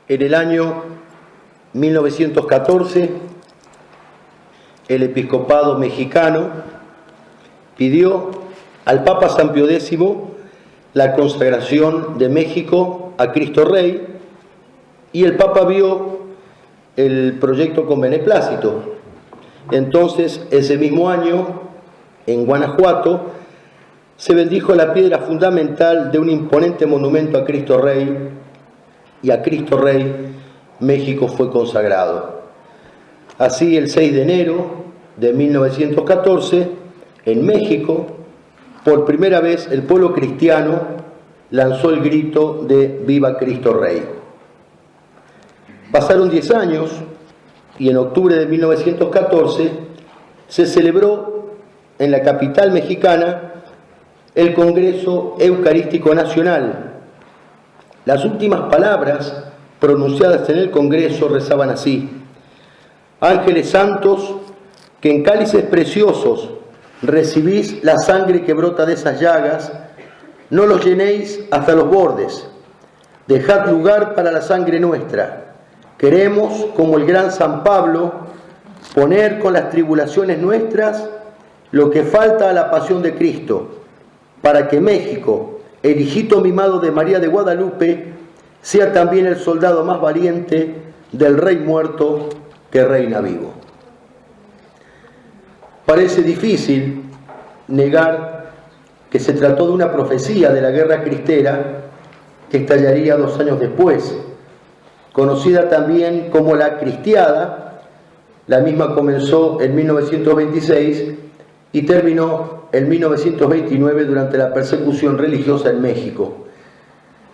En el año 1914, el episcopado mexicano pidió al Papa San Pío X la consagración de México a Cristo Rey, y el Papa vio el proyecto con beneplácito. Entonces, ese mismo año, en Guanajuato, se bendijo la piedra fundamental de un imponente monumento a Cristo Rey, y a Cristo Rey México fue consagrado. Así, el 6 de enero de 1914, en México, por primera vez el pueblo cristiano lanzó el grito de ¡Viva Cristo Rey! Pasaron 10 años y en octubre de 1914 se celebró en la capital mexicana el Congreso Eucarístico Nacional. Las últimas palabras pronunciadas en el Congreso rezaban así: ángeles santos, que en cálices preciosos recibís la sangre que brota de esas llagas, no los llenéis hasta los bordes, dejad lugar para la sangre nuestra. Queremos, como el gran San Pablo, poner con las tribulaciones nuestras lo que falta a la pasión de Cristo, para que México, el hijito mimado de María de Guadalupe, sea también el soldado más valiente del Rey muerto que reina vivo. Parece difícil negar que se trató de una profecía de la Guerra Cristera que estallaría 2 años después, conocida también como la Cristiada. La misma comenzó en 1926 y terminó en 1929 durante la persecución religiosa en México.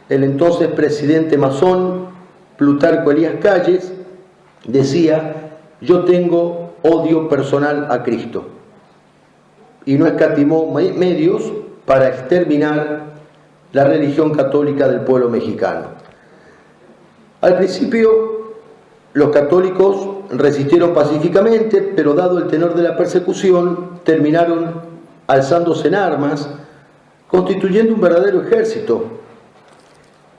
El entonces presidente masón, Plutarco Elías Calles, decía: yo tengo odio personal a Cristo, y no escatimó medios para exterminar la religión católica del pueblo mexicano. Al principio, los católicos resistieron pacíficamente, pero dado el tenor de la persecución, terminaron alzándose en armas, constituyendo un verdadero ejército.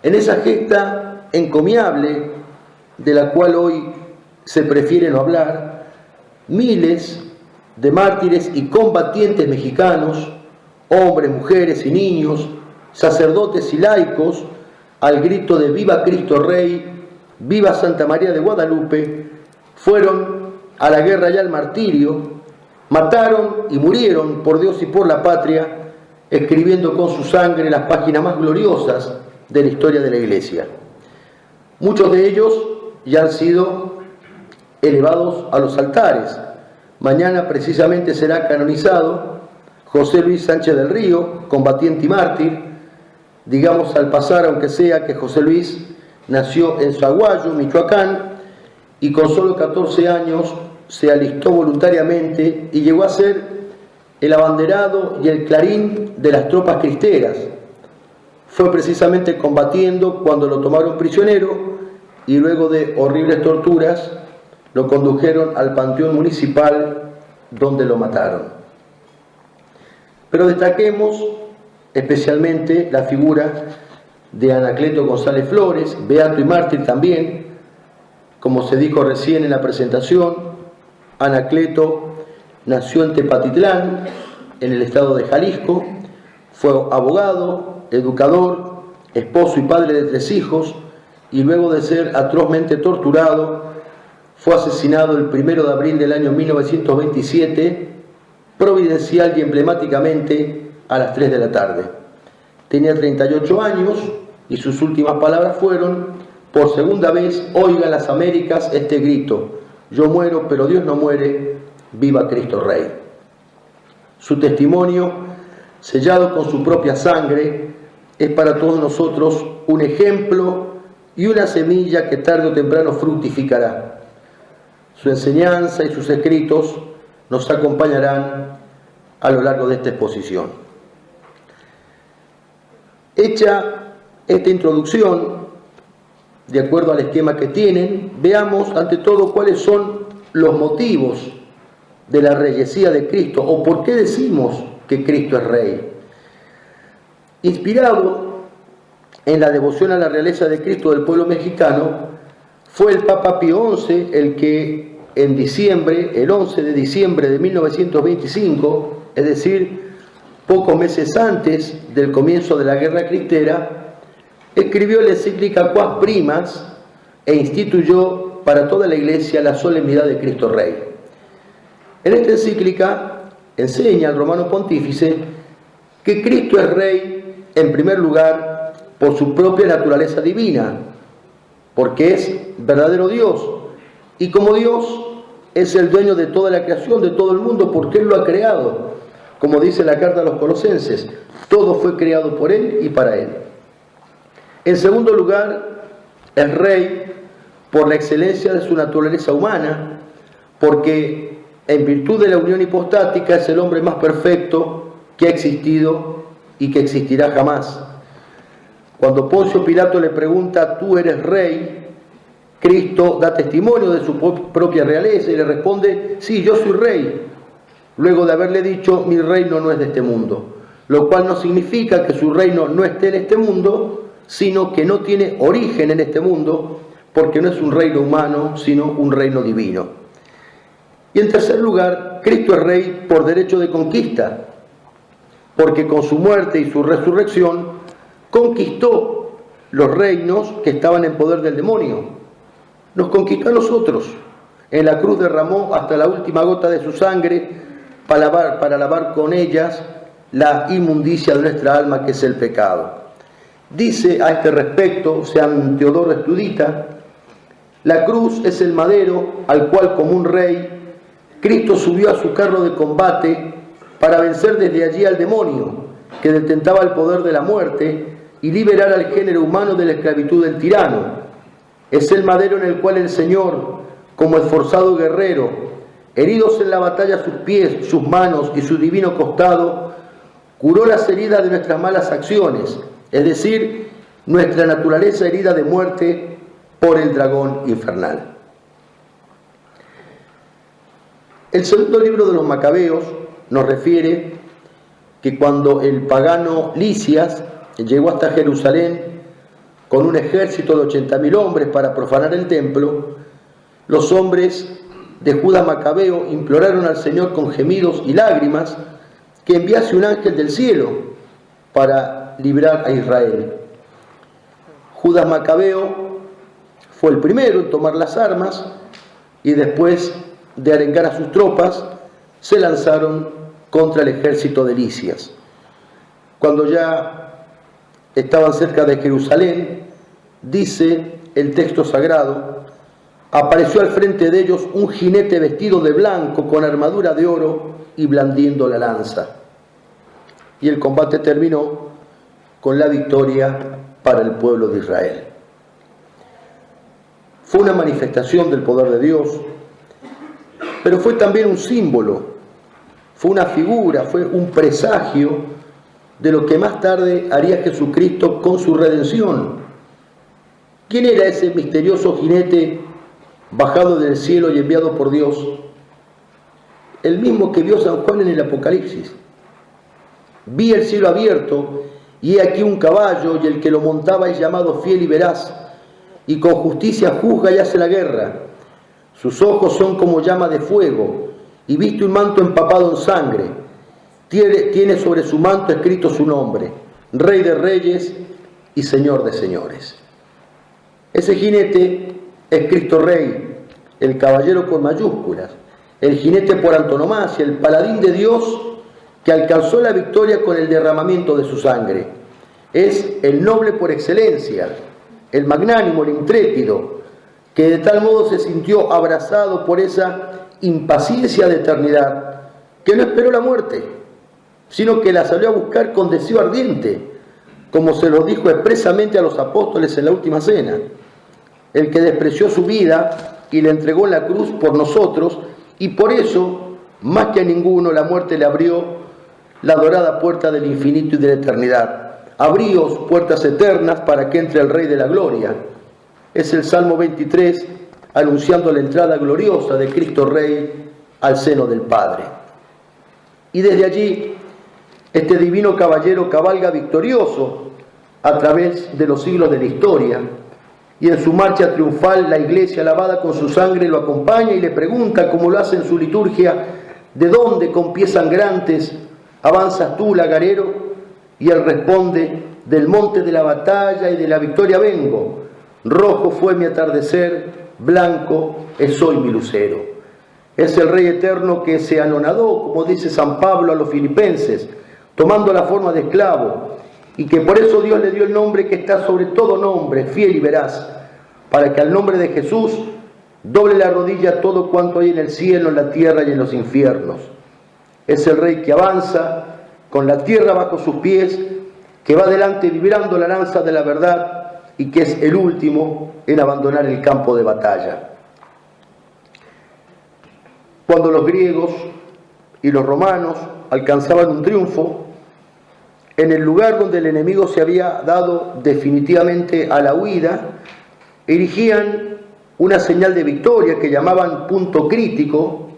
En esa gesta encomiable, de la cual hoy se prefiere no hablar, miles de mártires y combatientes mexicanos, hombres, mujeres y niños, sacerdotes y laicos, al grito de ¡Viva Cristo Rey! ¡Viva Santa María de Guadalupe!, fueron a la guerra y al martirio, mataron y murieron por Dios y por la patria, escribiendo con su sangre las páginas más gloriosas de la historia de la Iglesia. Muchos de ellos ya han sido elevados a los altares. Mañana precisamente será canonizado José Luis Sánchez del Río, combatiente y mártir. Digamos al pasar, aunque sea, que José Luis nació en Zaguayo, Michoacán, y con solo 14 años se alistó voluntariamente y llegó a ser el abanderado y el clarín de las tropas cristeras. Fue precisamente combatiendo cuando lo tomaron prisionero y luego de horribles torturas lo condujeron al panteón municipal, donde lo mataron. Pero destaquemos especialmente la figura de Anacleto González Flores, beato y mártir también. Como se dijo recién en la presentación, Anacleto nació en Tepatitlán, en el estado de Jalisco, fue abogado, educador, esposo y padre de 3 hijos, y luego de ser atrozmente torturado, fue asesinado el 1 de abril del año 1927, providencial y emblemáticamente a las 3 de la tarde. Tenía 38 años y sus últimas palabras fueron: por segunda vez, oigan las Américas este grito: yo muero, pero Dios no muere, viva Cristo Rey. Su testimonio, sellado con su propia sangre, es para todos nosotros un ejemplo y una semilla que tarde o temprano fructificará. Su enseñanza y sus escritos nos acompañarán a lo largo de esta exposición. Hecha esta introducción, de acuerdo al esquema que tienen, veamos ante todo cuáles son los motivos de la reyesía de Cristo, o por qué decimos que Cristo es Rey. Inspirado en la devoción a la realeza de Cristo del pueblo mexicano, Fue el Papa Pío XI el que en diciembre, el 11 de diciembre de 1925, es decir, pocos meses antes del comienzo de la Guerra Cristera, escribió la encíclica Quas Primas e instituyó para toda la Iglesia la solemnidad de Cristo Rey. En esta encíclica enseña al romano pontífice que Cristo es Rey en primer lugar por su propia naturaleza divina, porque es verdadero Dios, y como Dios es el dueño de toda la creación, de todo el mundo, porque Él lo ha creado. Como dice la carta a los Colosenses, todo fue creado por Él y para Él. En segundo lugar, es Rey por la excelencia de su naturaleza humana, porque en virtud de la unión hipostática es el hombre más perfecto que ha existido y que existirá jamás. Cuando Poncio Pilato le pregunta, ¿tú eres rey?, Cristo da testimonio de su propia realeza y le responde, sí, yo soy rey, luego de haberle dicho, mi reino no es de este mundo, lo cual no significa que su reino no esté en este mundo, sino que no tiene origen en este mundo, porque no es un reino humano, sino un reino divino. Y en tercer lugar, Cristo es rey por derecho de conquista, porque con su muerte y su resurrección conquistó los reinos que estaban en poder del demonio. Nos conquistó a nosotros. En la cruz derramó hasta la última gota de su sangre para lavar con ellas la inmundicia de nuestra alma, que es el pecado. Dice a este respecto San Teodoro Estudita, la cruz es el madero al cual, como un rey, Cristo subió a su carro de combate para vencer desde allí al demonio, que detentaba el poder de la muerte, y liberar al género humano de la esclavitud del tirano. Es el madero en el cual el Señor, como esforzado guerrero, heridos en la batalla sus pies, sus manos y su divino costado, curó las heridas de nuestras malas acciones, es decir, nuestra naturaleza herida de muerte por el dragón infernal. El segundo libro de los Macabeos nos refiere que cuando el pagano Lisias llegó hasta Jerusalén con un ejército de 80.000 hombres para profanar el templo, los hombres de Judas Macabeo imploraron al Señor con gemidos y lágrimas que enviase un ángel del cielo para librar a Israel. Judas Macabeo fue el primero en tomar las armas y después de arengar a sus tropas se lanzaron contra el ejército de Lisias. Cuando ya estaban cerca de Jerusalén, dice el texto sagrado, apareció al frente de ellos un jinete vestido de blanco con armadura de oro y blandiendo la lanza. Y el combate terminó con la victoria para el pueblo de Israel. Fue una manifestación del poder de Dios, pero fue también un símbolo, fue una figura, fue un presagio de lo que más tarde haría Jesucristo con su redención. ¿Quién era ese misterioso jinete bajado del cielo y enviado por Dios? El mismo que vio San Juan en el Apocalipsis. Vi el cielo abierto, y he aquí un caballo, y el que lo montaba es llamado Fiel y Veraz, y con justicia juzga y hace la guerra. Sus ojos son como llama de fuego, y viste un manto empapado en sangre. Tiene sobre su manto escrito su nombre, Rey de Reyes y Señor de Señores. Ese jinete es Cristo Rey, el caballero con mayúsculas, el jinete por antonomasia, el paladín de Dios que alcanzó la victoria con el derramamiento de su sangre. Es el noble por excelencia, el magnánimo, el intrépido, que de tal modo se sintió abrazado por esa impaciencia de eternidad, que no esperó la muerte, sino que la salió a buscar con deseo ardiente, como se lo dijo expresamente a los apóstoles en la última cena. El que despreció su vida y le entregó en la cruz por nosotros, y por eso, más que a ninguno, la muerte le abrió la dorada puerta del infinito y de la eternidad. Abríos puertas eternas para que entre el Rey de la Gloria. Es el Salmo 23, anunciando la entrada gloriosa de Cristo Rey al seno del Padre. Y desde allí, este divino caballero cabalga victorioso a través de los siglos de la historia, Y en su marcha triunfal la iglesia lavada con su sangre lo acompaña y le pregunta, como lo hace en su liturgia, ¿de dónde con pies sangrantes avanzas tú, lagarero? Y él responde, del monte de la batalla y de la victoria vengo. Rojo fue mi atardecer, blanco es hoy mi lucero. Es el Rey eterno que se anonadó, como dice San Pablo a los filipenses, tomando la forma de esclavo, y que por eso Dios le dio el nombre que está sobre todo nombre, fiel y veraz, para que al nombre de Jesús doble la rodilla todo cuanto hay en el cielo, en la tierra y en los infiernos. Es el Rey que avanza con la tierra bajo sus pies, que va adelante vibrando la lanza de la verdad y que es el último en abandonar el campo de batalla. Cuando los griegos y los romanos alcanzaban un triunfo, en el lugar donde el enemigo se había dado definitivamente a la huida, erigían una señal de victoria que llamaban punto crítico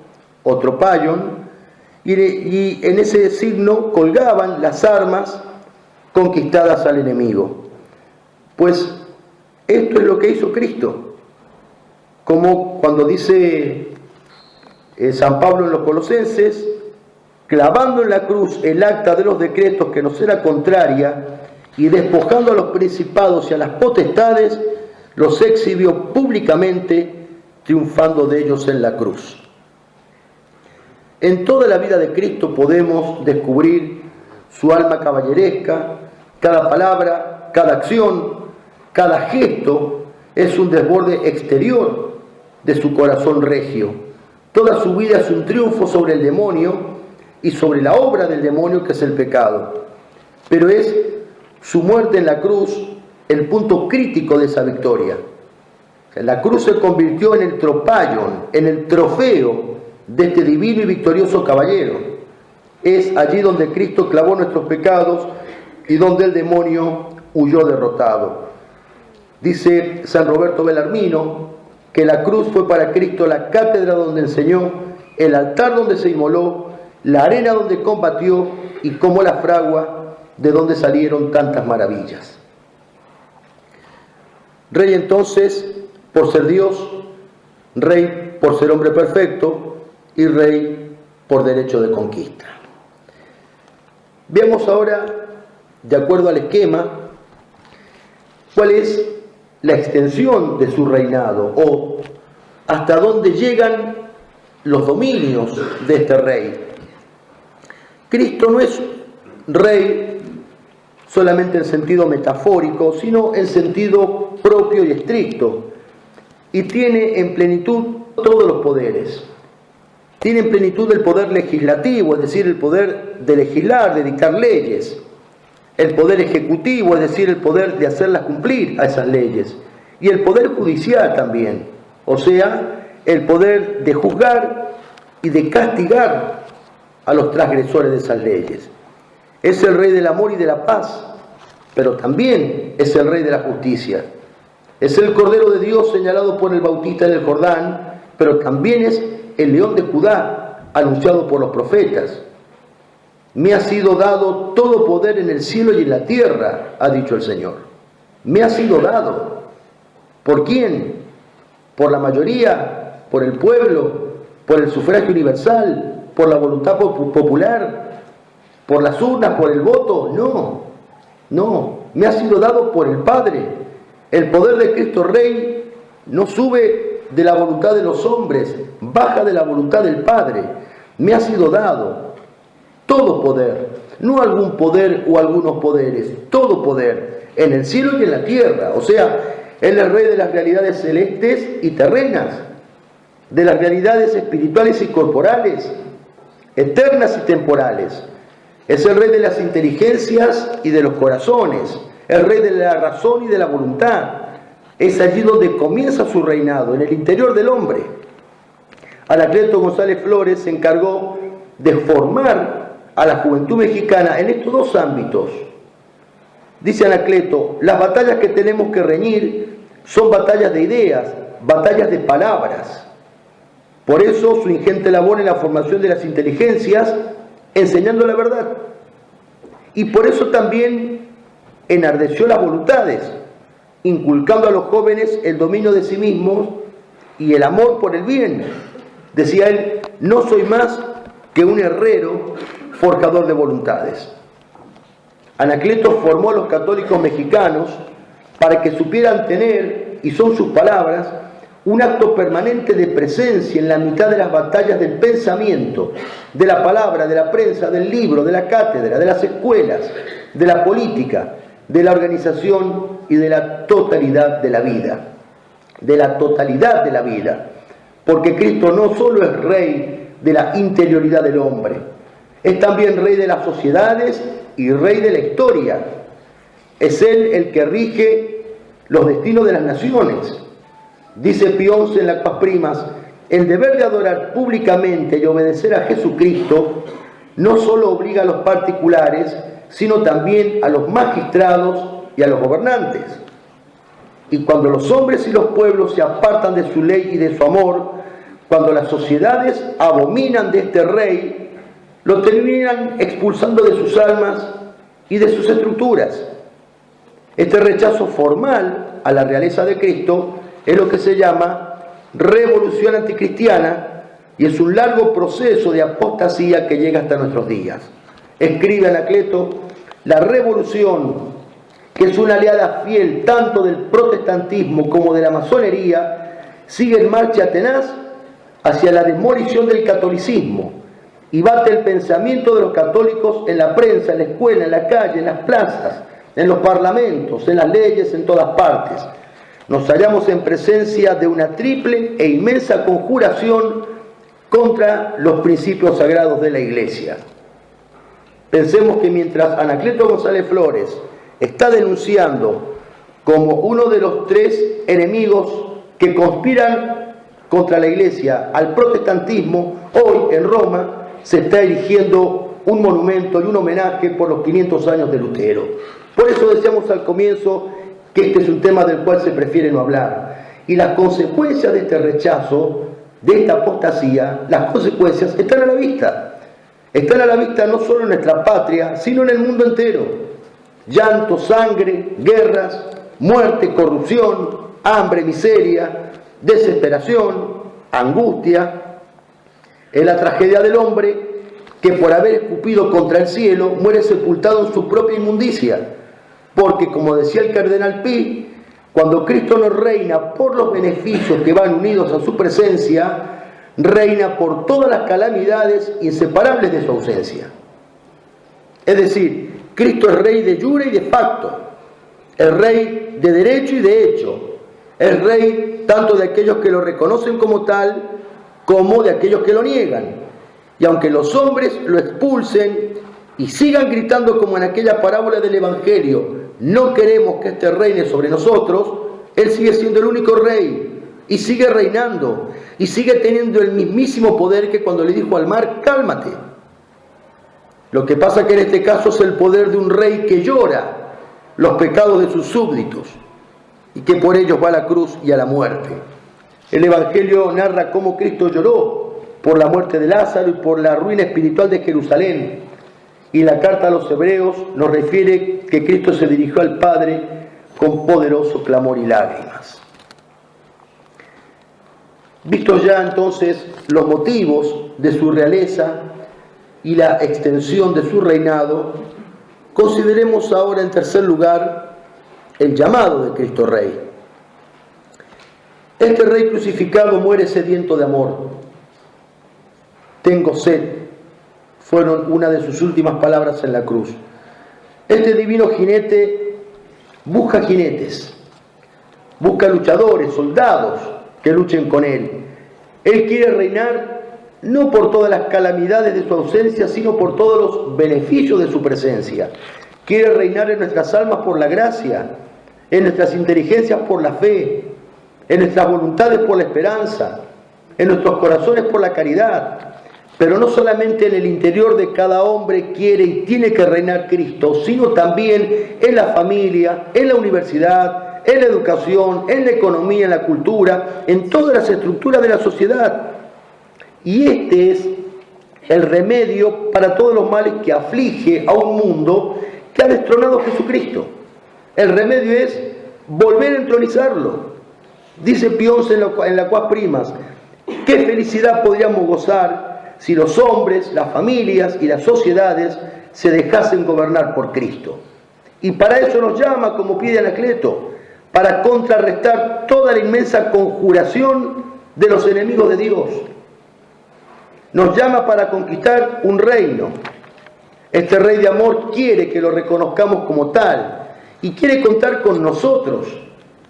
o tropaion, y en ese signo colgaban las armas conquistadas al enemigo. Pues esto es lo que hizo Cristo, como cuando dice San Pablo en los Colosenses, clavando en la cruz el acta de los decretos que nos era contraria y despojando a los principados y a las potestades, los exhibió públicamente, triunfando de ellos en la cruz. En toda la vida de Cristo podemos descubrir su alma caballeresca. Cada palabra, cada acción, cada gesto es un desborde exterior de su corazón regio. Toda su vida es un triunfo sobre el demonio y sobre la obra del demonio, que es el pecado. Pero es su muerte en la cruz el punto crítico de esa victoria. La cruz se convirtió en el tropaion, en el trofeo de este divino y victorioso caballero. Es allí donde Cristo clavó nuestros pecados y donde el demonio huyó derrotado. Dice San Roberto Belarmino que la cruz fue para Cristo la cátedra donde enseñó, el altar donde se inmoló, la arena donde combatió y como la fragua de donde salieron tantas maravillas. Rey entonces por ser Dios, Rey por ser hombre perfecto y Rey por derecho de conquista. Veamos ahora, de acuerdo al esquema, cuál es la extensión de su reinado o hasta dónde llegan los dominios de este Rey. Cristo no es Rey solamente en sentido metafórico, sino en sentido propio y estricto, y tiene en plenitud todos los poderes. Tiene en plenitud el poder legislativo, es decir, el poder de legislar, de dictar leyes, el poder ejecutivo, es decir, el poder de hacerlas cumplir a esas leyes, y el poder judicial también, o sea, el poder de juzgar y de castigar a los transgresores de esas leyes. Es el Rey del amor y de la paz, pero también es el Rey de la justicia. Es el Cordero de Dios señalado por el Bautista en el Jordán, pero también es el León de Judá, anunciado por los profetas. Me ha sido dado todo poder en el cielo y en la tierra, ha dicho el Señor. Me ha sido dado. ¿Por quién? ¿Por la mayoría? ¿Por el pueblo? ¿Por el sufragio universal? ¿Por la voluntad popular? ¿Por las urnas? ¿Por el voto? No. Me ha sido dado por el Padre. El poder de Cristo Rey no sube de la voluntad de los hombres, baja de la voluntad del Padre. Me ha sido dado todo poder, no algún poder o algunos poderes, todo poder, en el cielo y en la tierra. O sea, Él es Rey de las realidades celestes y terrenas, de las realidades espirituales y corporales, eternas y temporales. Es el Rey de las inteligencias y de los corazones, el Rey de la razón y de la voluntad. Es allí donde comienza su reinado, en el interior del hombre. Anacleto González Flores se encargó de formar a la juventud mexicana en estos dos ámbitos. Dice Anacleto, las batallas que tenemos que reñir son batallas de ideas, batallas de palabras. Por eso su ingente labor en la formación de las inteligencias, enseñando la verdad. Y por eso también enardeció las voluntades, inculcando a los jóvenes el dominio de sí mismos y el amor por el bien. Decía él, no soy más que un herrero forjador de voluntades. Anacleto formó a los católicos mexicanos para que supieran tener, y son sus palabras, un acto permanente de presencia en la mitad de las batallas del pensamiento, de la palabra, de la prensa, del libro, de la cátedra, de las escuelas, de la política, de la organización y de la totalidad de la vida. De la totalidad de la vida. Porque Cristo no solo es Rey de la interioridad del hombre, es también Rey de las sociedades y Rey de la historia. Es Él el que rige los destinos de las naciones. Dice Pío XI en las Paz Primas, el deber de adorar públicamente y obedecer a Jesucristo no solo obliga a los particulares, sino también a los magistrados y a los gobernantes. Y cuando los hombres y los pueblos se apartan de su ley y de su amor, cuando las sociedades abominan de este rey, lo terminan expulsando de sus almas y de sus estructuras. Este rechazo formal a la realeza de Cristo es lo que se llama revolución anticristiana y es un largo proceso de apostasía que llega hasta nuestros días. Escribe Anacleto, la revolución, que es una aliada fiel tanto del protestantismo como de la masonería, sigue en marcha tenaz hacia la demolición del catolicismo y bate el pensamiento de los católicos en la prensa, en la escuela, en la calle, en las plazas, en los parlamentos, en las leyes, en todas partes. Nos hallamos en presencia de una triple e inmensa conjuración contra los principios sagrados de la Iglesia. Pensemos que mientras Anacleto González Flores está denunciando como uno de los tres enemigos que conspiran contra la Iglesia al protestantismo, hoy en Roma se está erigiendo un monumento y un homenaje por los 500 años de Lutero. Por eso decíamos al comienzo que este es un tema del cual se prefiere no hablar. Y las consecuencias de este rechazo, de esta apostasía, las consecuencias están a la vista. Están a la vista no solo en nuestra patria, sino en el mundo entero. Llanto, sangre, guerras, muerte, corrupción, hambre, miseria, desesperación, angustia. Es la tragedia del hombre que por haber escupido contra el cielo muere sepultado en su propia inmundicia. Porque, como decía el cardenal Pi, cuando Cristo no reina por los beneficios que van unidos a su presencia, reina por todas las calamidades inseparables de su ausencia. Es decir, Cristo es Rey de jure y de facto, es Rey de derecho y de hecho, es Rey tanto de aquellos que lo reconocen como tal, como de aquellos que lo niegan. Y aunque los hombres lo expulsen y sigan gritando como en aquella parábola del Evangelio, no queremos que este reine sobre nosotros, Él sigue siendo el único Rey y sigue reinando y sigue teniendo el mismísimo poder que cuando le dijo al mar, cálmate. Lo que pasa que en este caso es el poder de un rey que llora los pecados de sus súbditos y que por ellos va a la cruz y a la muerte. El Evangelio narra cómo Cristo lloró por la muerte de Lázaro y por la ruina espiritual de Jerusalén. Y la carta a los Hebreos nos refiere que Cristo se dirigió al Padre con poderoso clamor y lágrimas. Vistos ya entonces los motivos de su realeza y la extensión de su reinado, consideremos ahora en tercer lugar el llamado de Cristo Rey. Este Rey crucificado muere sediento de amor. Tengo sed, fueron una de sus últimas palabras en la cruz. Este divino jinete busca jinetes, busca luchadores, soldados que luchen con él. Él quiere reinar no por todas las calamidades de su ausencia, sino por todos los beneficios de su presencia. Quiere reinar en nuestras almas por la gracia, en nuestras inteligencias por la fe, en nuestras voluntades por la esperanza, en nuestros corazones por la caridad. Pero no solamente en el interior de cada hombre quiere y tiene que reinar Cristo, sino también en la familia, en la universidad, en la educación, en la economía, en la cultura, en todas las estructuras de la sociedad. Y este es el remedio para todos los males que aflige a un mundo que ha destronado a Jesucristo. El remedio es volver a entronizarlo. Dice Pío XI en la Quas Primas: qué felicidad podríamos gozar si los hombres, las familias y las sociedades se dejasen gobernar por Cristo. Y para eso nos llama, como pide Anacleto, para contrarrestar toda la inmensa conjuración de los enemigos de Dios. Nos llama para conquistar un reino. Este Rey de amor quiere que lo reconozcamos como tal y quiere contar con nosotros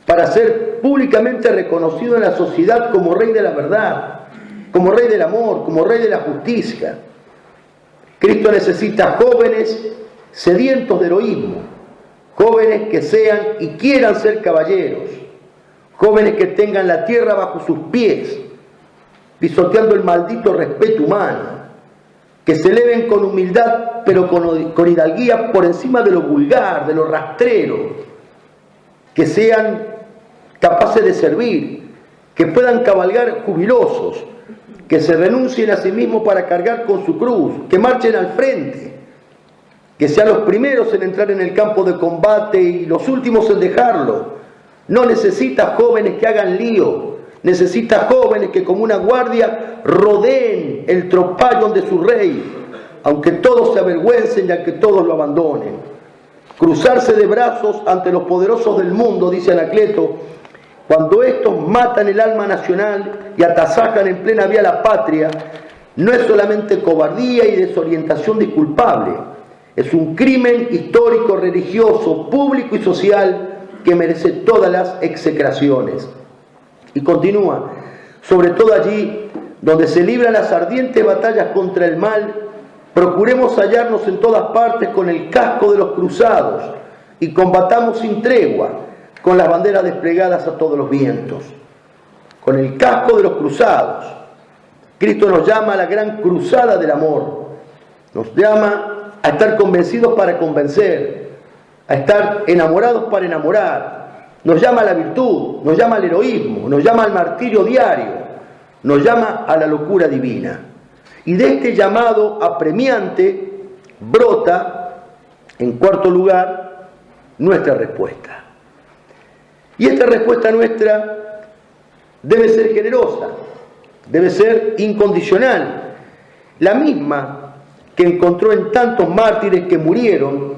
para ser públicamente reconocido en la sociedad como Rey de la verdad, como Rey del amor, como Rey de la justicia. Cristo necesita jóvenes sedientos de heroísmo, jóvenes que sean y quieran ser caballeros, jóvenes que tengan la tierra bajo sus pies, pisoteando el maldito respeto humano, que se eleven con humildad pero con hidalguía por encima de lo vulgar, de lo rastrero, que sean capaces de servir, que puedan cabalgar jubilosos, que se renuncien a sí mismos para cargar con su cruz, que marchen al frente, que sean los primeros en entrar en el campo de combate y los últimos en dejarlo. No necesita jóvenes que hagan lío, necesita jóvenes que como una guardia rodeen el tropallón de su rey, aunque todos se avergüencen y aunque todos lo abandonen. Cruzarse de brazos ante los poderosos del mundo, dice Anacleto, cuando estos matan el alma nacional y atasajan en plena vía la patria, no es solamente cobardía y desorientación disculpable, es un crimen histórico, religioso, público y social que merece todas las execraciones. Y continúa: sobre todo allí donde se libran las ardientes batallas contra el mal, procuremos hallarnos en todas partes con el casco de los cruzados y combatamos sin tregua, con las banderas desplegadas a todos los vientos. Con el casco de los cruzados. Cristo nos llama a la gran cruzada del amor. Nos llama a estar convencidos para convencer, a estar enamorados para enamorar. Nos llama a la virtud, nos llama al heroísmo, nos llama al martirio diario, nos llama a la locura divina. Y de este llamado apremiante brota, en cuarto lugar, nuestra respuesta. Y esta respuesta nuestra debe ser generosa, debe ser incondicional, la misma que encontró en tantos mártires que murieron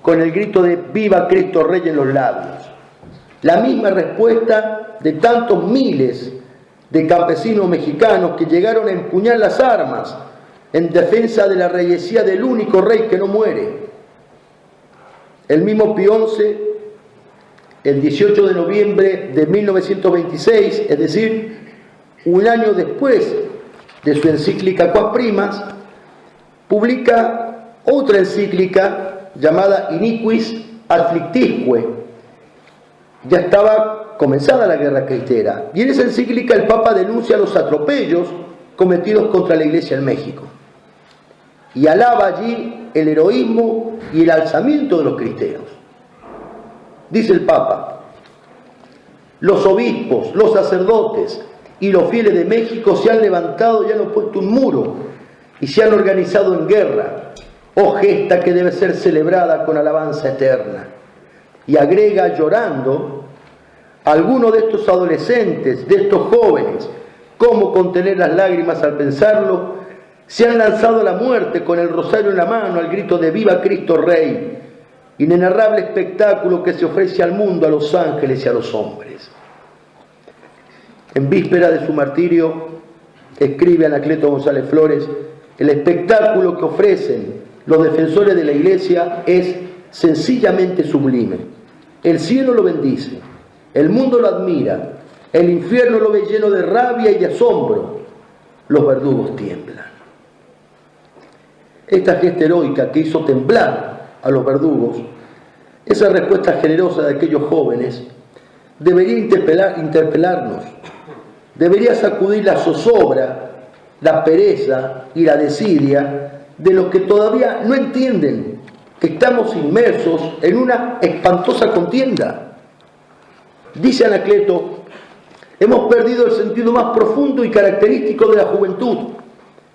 con el grito de «Viva Cristo Rey» en los labios. La misma respuesta de tantos miles de campesinos mexicanos que llegaron a empuñar las armas en defensa de la reyesía del único rey que no muere. El mismo Pío XI, el 18 de noviembre de 1926, es decir, un año después de su encíclica Quas Primas, publica otra encíclica llamada Iniquis Afflictisque. Ya estaba comenzada la guerra cristera, y en esa encíclica el Papa denuncia los atropellos cometidos contra la Iglesia en México y alaba allí el heroísmo y el alzamiento de los cristeros. Dice el Papa: los obispos, los sacerdotes y los fieles de México se han levantado y han opuesto un muro y se han organizado en guerra, oh gesta que debe ser celebrada con alabanza eterna. Y agrega llorando: algunos de estos adolescentes, de estos jóvenes, ¿cómo contener las lágrimas al pensarlo?, se han lanzado a la muerte con el rosario en la mano al grito de «Viva Cristo Rey», inenarrable espectáculo que se ofrece al mundo, a los ángeles y a los hombres. En víspera de su martirio, escribe Anacleto González Flores, el espectáculo que ofrecen los defensores de la Iglesia es sencillamente sublime. El cielo lo bendice, el mundo lo admira, el infierno lo ve lleno de rabia y de asombro, los verdugos tiemblan. Esta gesta heroica que hizo temblar a los verdugos, esa respuesta generosa de aquellos jóvenes, debería interpelarnos, debería sacudir la zozobra, la pereza y la desidia de los que todavía no entienden que estamos inmersos en una espantosa contienda. Dice Anacleto: hemos perdido el sentido más profundo y característico de la juventud,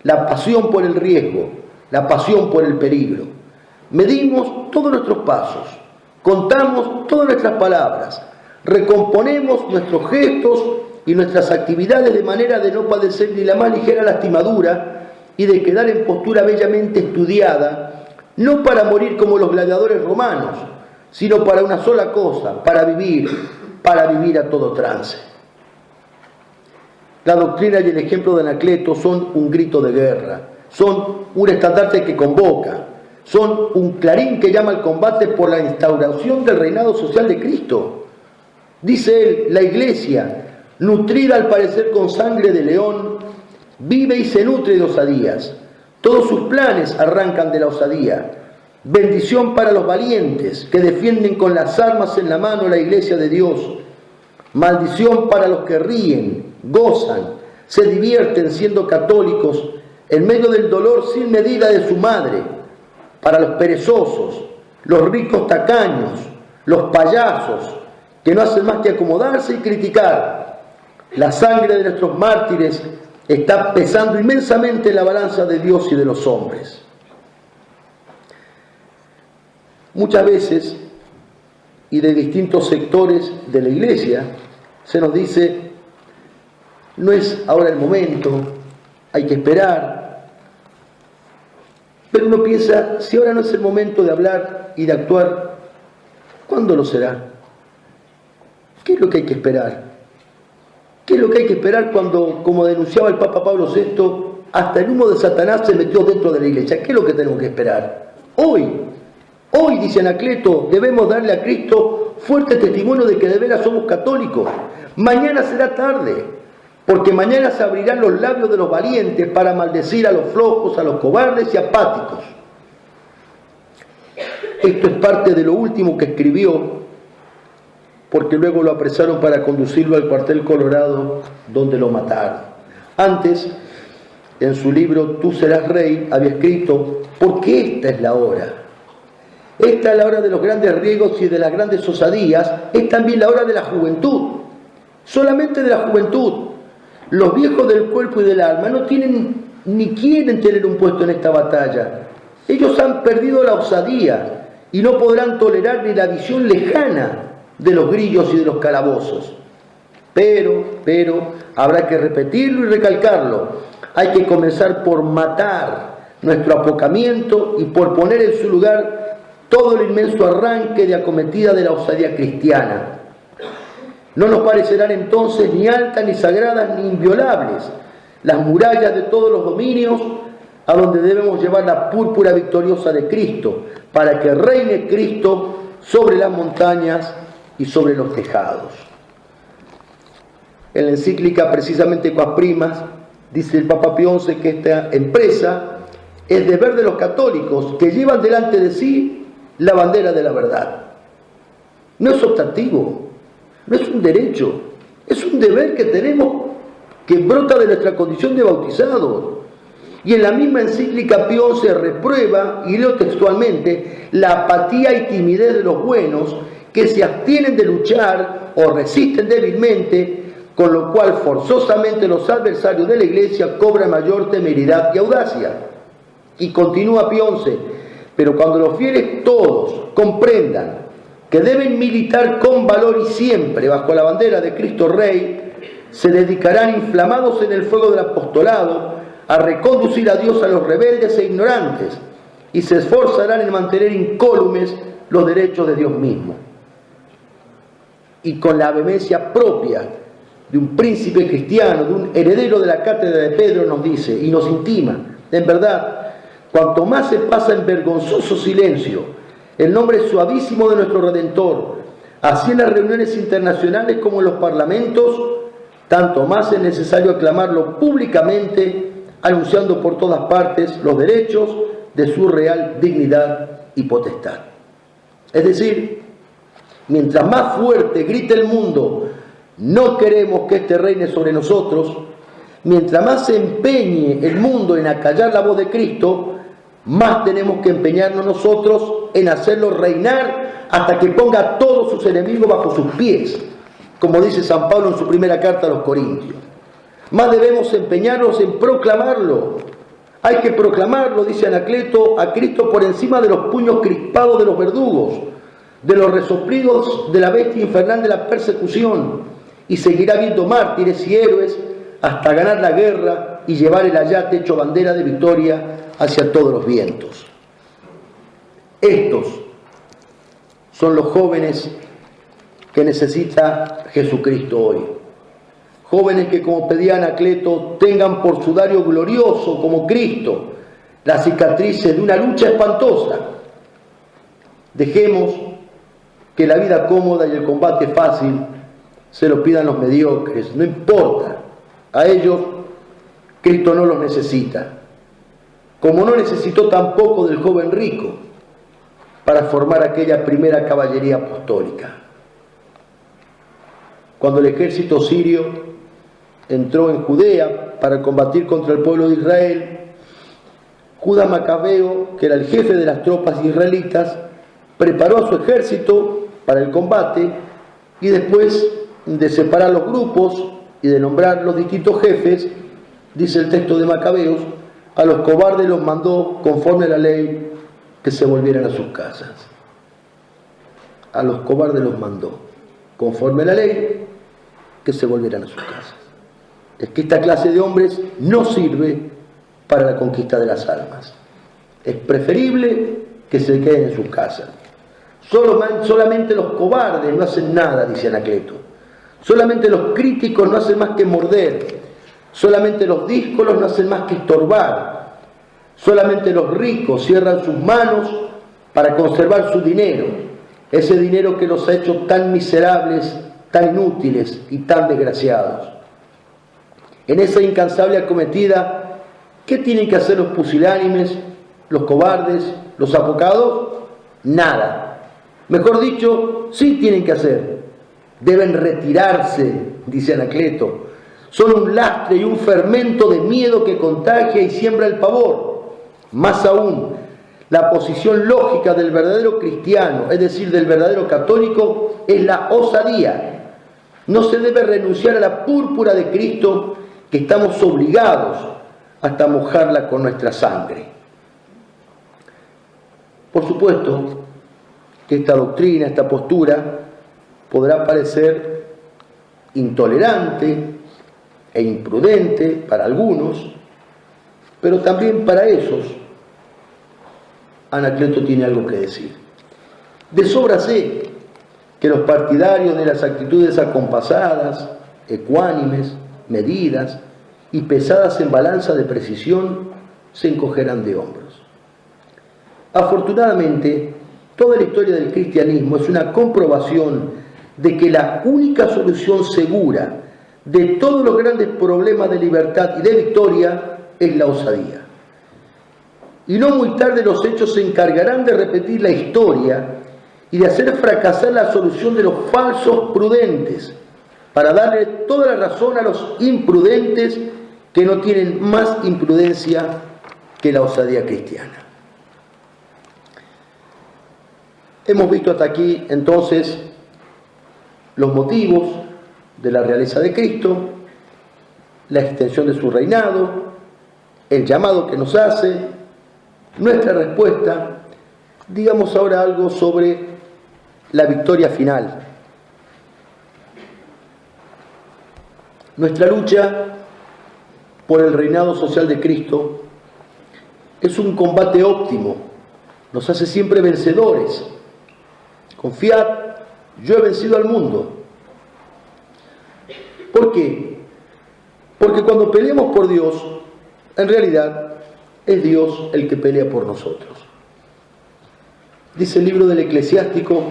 la pasión por el riesgo, la pasión por el peligro. Medimos todos nuestros pasos, contamos todas nuestras palabras, recomponemos nuestros gestos y nuestras actividades de manera de no padecer ni la más ligera lastimadura y de quedar en postura bellamente estudiada, no para morir como los gladiadores romanos, sino para una sola cosa, para vivir a todo trance. La doctrina y el ejemplo de Anacleto son un grito de guerra, son un estandarte que convoca, son un clarín que llama al combate por la instauración del reinado social de Cristo. Dice él, la Iglesia, nutrida al parecer con sangre de león, vive y se nutre de osadías. Todos sus planes arrancan de la osadía. Bendición para los valientes que defienden con las armas en la mano la Iglesia de Dios. Maldición para los que ríen, gozan, se divierten siendo católicos en medio del dolor sin medida de su madre. Para los perezosos, los ricos tacaños, los payasos, que no hacen más que acomodarse y criticar. La sangre de nuestros mártires está pesando inmensamente en la balanza de Dios y de los hombres. Muchas veces, y de distintos sectores de la Iglesia, se nos dice, no es ahora el momento, hay que esperar. Pero uno piensa, si ahora no es el momento de hablar y de actuar, ¿cuándo lo será? ¿Qué es lo que hay que esperar? ¿Qué es lo que hay que esperar cuando, como denunciaba el Papa Pablo VI, hasta el humo de Satanás se metió dentro de la Iglesia? ¿Qué es lo que tenemos que esperar? Hoy, dice Anacleto, debemos darle a Cristo fuerte testimonio de que de veras somos católicos. Mañana será tarde, porque mañana se abrirán los labios de los valientes para maldecir a los flojos, a los cobardes y apáticos. Esto es parte de lo último que escribió, porque luego lo apresaron para conducirlo al cuartel Colorado, donde lo mataron. Antes, en su libro Tú serás rey, había escrito, porque esta es la hora. Esta es la hora de los grandes riesgos y de las grandes osadías, es también la hora de la juventud, solamente de la juventud. Los viejos del cuerpo y del alma no tienen ni quieren tener un puesto en esta batalla. Ellos han perdido la osadía y no podrán tolerar ni la visión lejana de los grillos y de los calabozos. Pero, habrá que repetirlo y recalcarlo. Hay que comenzar por matar nuestro apocamiento y por poner en su lugar todo el inmenso arranque de acometida de la osadía cristiana. No nos parecerán entonces ni altas, ni sagradas, ni inviolables las murallas de todos los dominios a donde debemos llevar la púrpura victoriosa de Cristo, para que reine Cristo sobre las montañas y sobre los tejados. En la encíclica precisamente Quas Primas, dice el Papa Pío XI que esta empresa es deber de los católicos que llevan delante de sí la bandera de la verdad. No es optativo, no es un derecho, es un deber que tenemos que brota de nuestra condición de bautizados. Y en la misma encíclica Pío XI reprueba, y leo textualmente, la apatía y timidez de los buenos que se abstienen de luchar o resisten débilmente, con lo cual forzosamente los adversarios de la Iglesia cobran mayor temeridad y audacia. Y continúa Pío XI, pero cuando los fieles todos comprendan que deben militar con valor y siempre bajo la bandera de Cristo Rey, se dedicarán inflamados en el fuego del apostolado a reconducir a Dios a los rebeldes e ignorantes y se esforzarán en mantener incólumes los derechos de Dios mismo. Y con la vehemencia propia de un príncipe cristiano, de un heredero de la cátedra de Pedro, nos dice y nos intima, en verdad, cuanto más se pasa en vergonzoso silencio el nombre suavísimo de nuestro Redentor, así en las reuniones internacionales como en los parlamentos, tanto más es necesario aclamarlo públicamente, anunciando por todas partes los derechos de su real dignidad y potestad. Es decir, mientras más fuerte grite el mundo, no queremos que éste reine sobre nosotros, mientras más se empeñe el mundo en acallar la voz de Cristo, más tenemos que empeñarnos nosotros en hacerlo reinar hasta que ponga a todos sus enemigos bajo sus pies, como dice San Pablo en su primera carta a los Corintios. Más debemos empeñarnos en proclamarlo. Hay que proclamarlo, dice Anacleto, a Cristo por encima de los puños crispados de los verdugos, de los resoplidos de la bestia infernal de la persecución, y seguirá viendo mártires y héroes hasta ganar la guerra y llevar el ayate hecho bandera de victoria hacia todos los vientos. Estos son los jóvenes que necesita Jesucristo hoy. Jóvenes que, como pedía Anacleto, tengan por sudario glorioso como Cristo las cicatrices de una lucha espantosa. Dejemos que la vida cómoda y el combate fácil se lo pidan los mediocres, no importa. A ellos Cristo no los necesita, como no necesitó tampoco del joven rico para formar aquella primera caballería apostólica. Cuando el ejército sirio entró en Judea para combatir contra el pueblo de Israel, Judá Macabeo, que era el jefe de las tropas israelitas, preparó a su ejército para el combate, y después de separar los grupos y de nombrar los distintos jefes, dice el texto de Macabeos, a los cobardes los mandó, conforme a la ley, que se volvieran a sus casas. A los cobardes los mandó, conforme a la ley, que se volvieran a sus casas. Es que esta clase de hombres no sirve para la conquista de las almas. Es preferible que se queden en sus casas. Solamente los cobardes no hacen nada, dice Anacleto. Solamente los críticos no hacen más que morder. Solamente los díscolos no hacen más que estorbar. Solamente los ricos cierran sus manos para conservar su dinero. Ese dinero que los ha hecho tan miserables, tan inútiles y tan desgraciados. En esa incansable acometida, ¿qué tienen que hacer los pusilánimes, los cobardes, los apocados? Nada. Mejor dicho, sí tienen que hacer. Deben retirarse, dice Anacleto. Son un lastre y un fermento de miedo que contagia y siembra el pavor. Más aún, la posición lógica del verdadero cristiano, es decir, del verdadero católico, es la osadía. No se debe renunciar a la púrpura de Cristo, que estamos obligados hasta mojarla con nuestra sangre. Por supuesto que esta doctrina, esta postura, podrá parecer intolerante e imprudente para algunos, pero también para esos Anacleto tiene algo que decir. De sobra sé que los partidarios de las actitudes acompasadas, ecuánimes, medidas y pesadas en balanza de precisión se encogerán de hombros. Afortunadamente, toda la historia del cristianismo es una comprobación de que la única solución segura de todos los grandes problemas de libertad y de victoria es la osadía. Y no muy tarde los hechos se encargarán de repetir la historia y de hacer fracasar la solución de los falsos prudentes, para darle toda la razón a los imprudentes que no tienen más imprudencia que la osadía cristiana. Hemos visto hasta aquí entonces los motivos de la realeza de Cristo, la extensión de su reinado, el llamado que nos hace, nuestra respuesta. Digamos ahora algo sobre la victoria final. Nuestra lucha por el reinado social de Cristo es un combate óptimo, nos hace siempre vencedores. Confiad, yo he vencido al mundo. ¿Por qué? Porque cuando peleamos por Dios, en realidad es Dios el que pelea por nosotros. Dice el libro del Eclesiástico: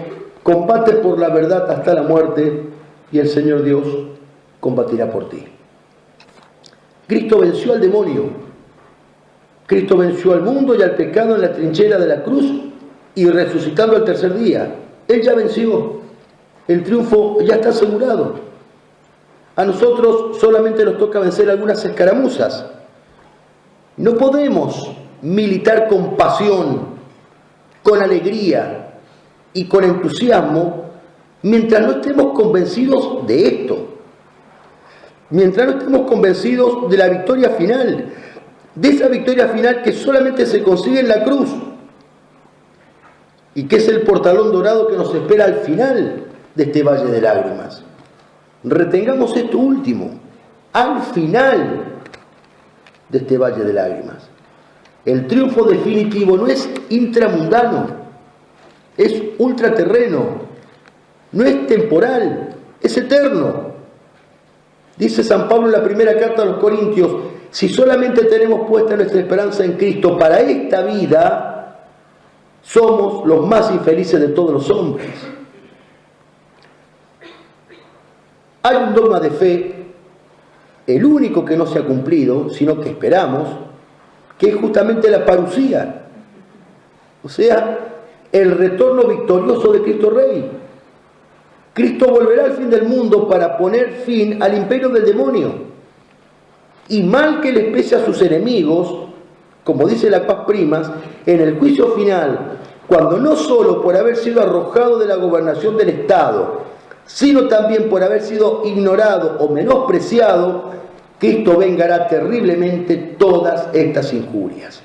combate por la verdad hasta la muerte, y el Señor Dios combatirá por ti. Cristo venció al demonio. Cristo venció al mundo y al pecado en la trinchera de la cruz y resucitando al tercer día. Él ya venció. El triunfo ya está asegurado. A nosotros solamente nos toca vencer algunas escaramuzas. No podemos militar con pasión, con alegría y con entusiasmo mientras no estemos convencidos de esto. Mientras no estemos convencidos de la victoria final, de esa victoria final que solamente se consigue en la cruz. y que es el portalón dorado que nos espera al final de este valle de lágrimas. Retengamos esto último, al final de este valle de lágrimas. El triunfo definitivo no es intramundano, es ultraterreno, no es temporal, es eterno. Dice San Pablo en la primera carta a los Corintios: si solamente tenemos puesta nuestra esperanza en Cristo para esta vida, somos los más infelices de todos los hombres. Hay un dogma de fe, el único que no se ha cumplido, sino que esperamos, que es justamente la parusía, o sea, el retorno victorioso de Cristo Rey. Cristo volverá al fin del mundo para poner fin al imperio del demonio. Y mal que les pese a sus enemigos, como dice la Paz Primas, en el juicio final, cuando no solo por haber sido arrojado de la gobernación del Estado, sino también por haber sido ignorado o menospreciado, Cristo vengará terriblemente todas estas injurias.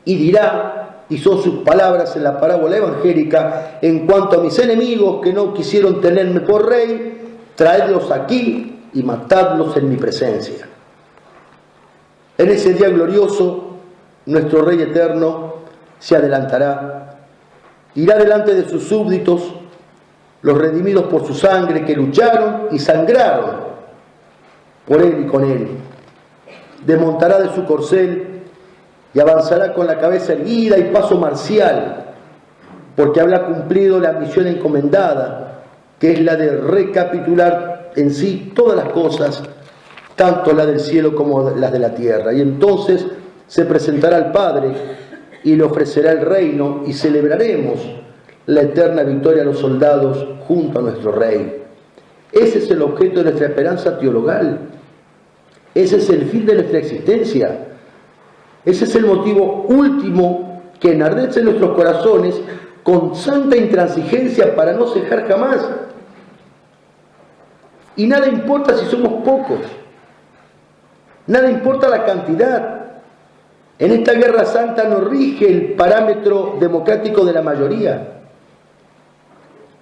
Y dirá, y son sus palabras en la parábola evangélica: en cuanto a mis enemigos que no quisieron tenerme por rey, traedlos aquí y matadlos en mi presencia. En ese día glorioso, nuestro Rey eterno se adelantará, irá delante de sus súbditos, los redimidos por su sangre, que lucharon y sangraron por él y con él. Desmontará de su corcel y avanzará con la cabeza erguida y paso marcial, porque habrá cumplido la misión encomendada, que es la de recapitular en sí todas las cosas, tanto las del cielo como las de la tierra. Y entonces se presentará al Padre y le ofrecerá el reino, y celebraremos la eterna victoria a los soldados junto a nuestro Rey. Ese es el objeto de nuestra esperanza teologal. Ese es el fin de nuestra existencia. Ese es el motivo último que enardece en nuestros corazones con santa intransigencia para no cejar jamás. Y nada importa si somos pocos, nada importa la cantidad. En esta guerra santa no rige el parámetro democrático de la mayoría.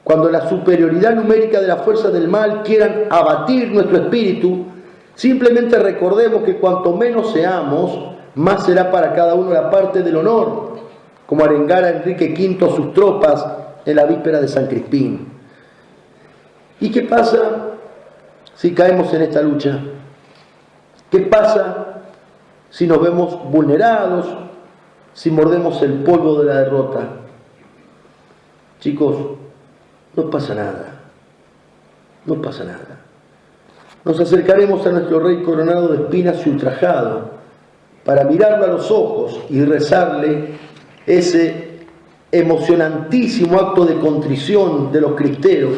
Cuando la superioridad numérica de las fuerzas del mal quieran abatir nuestro espíritu, simplemente recordemos que cuanto menos seamos, más será para cada uno la parte del honor, como arengara Enrique V a sus tropas en la víspera de San Crispín. ¿Y qué pasa si caemos en esta lucha? ¿Qué pasa si nos vemos vulnerados, si mordemos el polvo de la derrota? Chicos, no pasa nada, no pasa nada. Nos acercaremos a nuestro Rey coronado de espinas y ultrajado, para mirarlo a los ojos y rezarle ese emocionantísimo acto de contrición de los cristeros,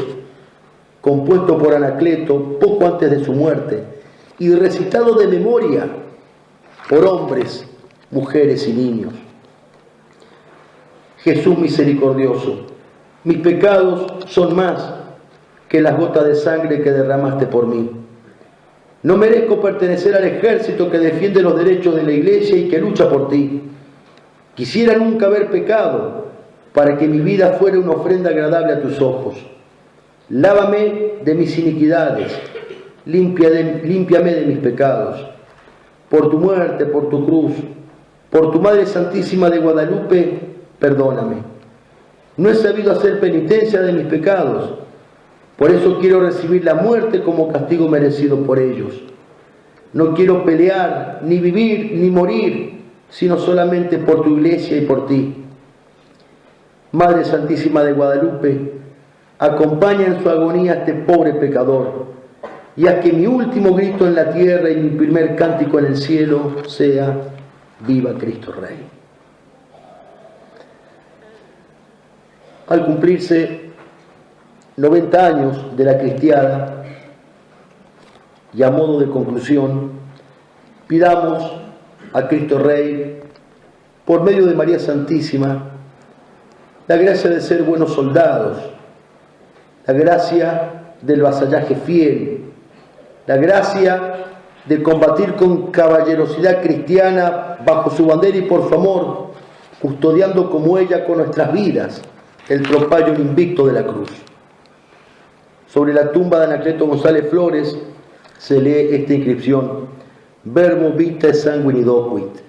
compuesto por Anacleto poco antes de su muerte y recitado de memoria por hombres, mujeres y niños. Jesús misericordioso, mis pecados son más que las gotas de sangre que derramaste por mí. No merezco pertenecer al ejército que defiende los derechos de la Iglesia y que lucha por ti. Quisiera nunca haber pecado, para que mi vida fuera una ofrenda agradable a tus ojos. Lávame de mis iniquidades, límpiame de mis pecados. Por tu muerte, por tu cruz, por tu Madre Santísima de Guadalupe, perdóname. No he sabido hacer penitencia de mis pecados, por eso quiero recibir la muerte como castigo merecido por ellos. No quiero pelear, ni vivir, ni morir, sino solamente por tu Iglesia y por ti. Madre Santísima de Guadalupe, acompaña en su agonía a este pobre pecador, y haz que mi último grito en la tierra y mi primer cántico en el cielo sea: ¡viva Cristo Rey! Al cumplirse 90 años de la cristiada, y a modo de conclusión, pidamos a Cristo Rey, por medio de María Santísima, la gracia de ser buenos soldados, la gracia del vasallaje fiel, la gracia de combatir con caballerosidad cristiana bajo su bandera y por su amor, custodiando como ella con nuestras vidas el tropallo invicto de la cruz. Sobre la tumba de Anacleto González Flores se lee esta inscripción: Verbo vitae sanguini docuit.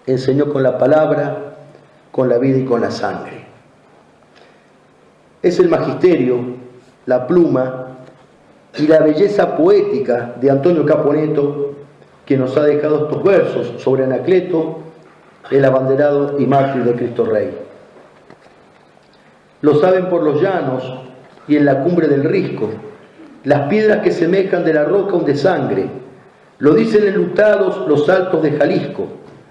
Enseñó con la palabra, con la vida y con la sangre. Es el magisterio, la pluma y la belleza poética de Antonio Caponeto que nos ha dejado estos versos sobre Anacleto, el abanderado y mártir de Cristo Rey. Lo saben por los llanos y en la cumbre del risco, las piedras que semejan de la roca un de sangre. Lo dicen enlutados los altos de Jalisco,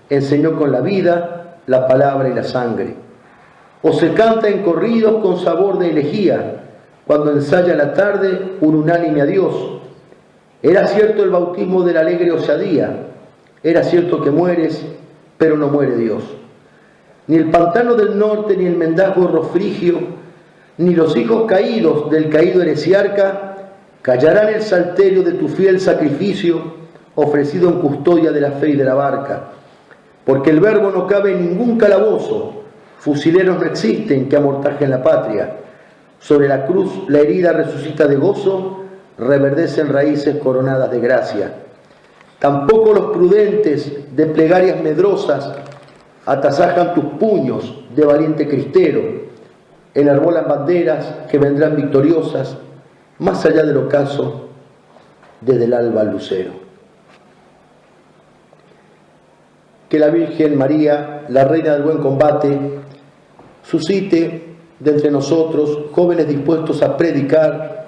enseñó con la vida, la palabra y la sangre. O se canta en corridos con sabor de elegía, cuando ensaya la tarde un unánime adiós. Era cierto el bautismo de la alegre osadía, era cierto que mueres, pero no muere Dios. Ni el pantano del norte, ni el mendazgo rofrigio, ni los hijos caídos del caído heresiarca callarán el salterio de tu fiel sacrificio ofrecido en custodia de la fe y de la barca. Porque el verbo no cabe en ningún calabozo, fusileros no existen que amortajen la patria. Sobre la cruz la herida resucita de gozo, reverdecen raíces coronadas de gracia. Tampoco los prudentes de plegarias medrosas atasajan tus puños de valiente cristero, enarbolan banderas que vendrán victoriosas, más allá del ocaso, desde el alba al lucero. Que la Virgen María, la Reina del Buen Combate, suscite de entre nosotros jóvenes dispuestos a predicar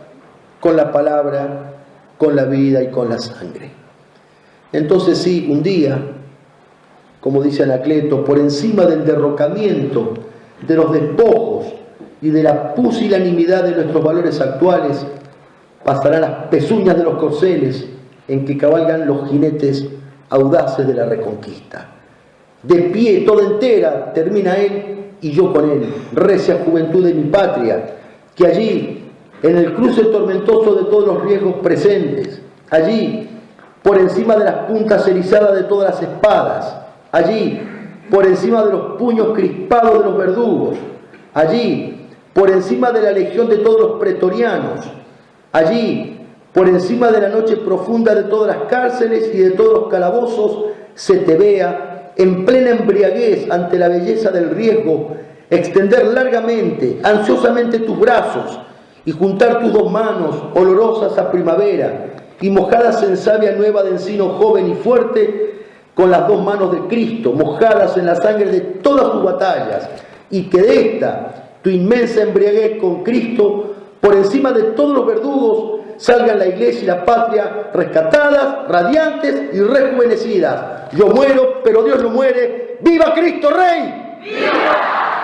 con la palabra, con la vida y con la sangre. Entonces sí, un día, como dice Anacleto, por encima del derrocamiento, de los despojos y de la pusilanimidad de nuestros valores actuales, pasarán las pezuñas de los corceles en que cabalgan los jinetes audaces de la reconquista. De pie, toda entera, termina él y yo con él, recia juventud de mi patria, que allí, en el cruce tormentoso de todos los riesgos presentes, allí, por encima de las puntas erizadas de todas las espadas, allí, por encima de los puños crispados de los verdugos, allí, por encima de la legión de todos los pretorianos, allí, por encima de la noche profunda de todas las cárceles y de todos los calabozos, se te vea en plena embriaguez ante la belleza del riesgo, extender largamente, ansiosamente tus brazos y juntar tus dos manos olorosas a primavera y mojadas en savia nueva de encino joven y fuerte, con las dos manos de Cristo, mojadas en la sangre de todas tus batallas, y que de esta, tu inmensa embriaguez con Cristo, por encima de todos los verdugos, salgan la iglesia y la patria rescatadas, radiantes y rejuvenecidas. Yo muero, pero Dios no muere. ¡Viva Cristo Rey! ¡Viva!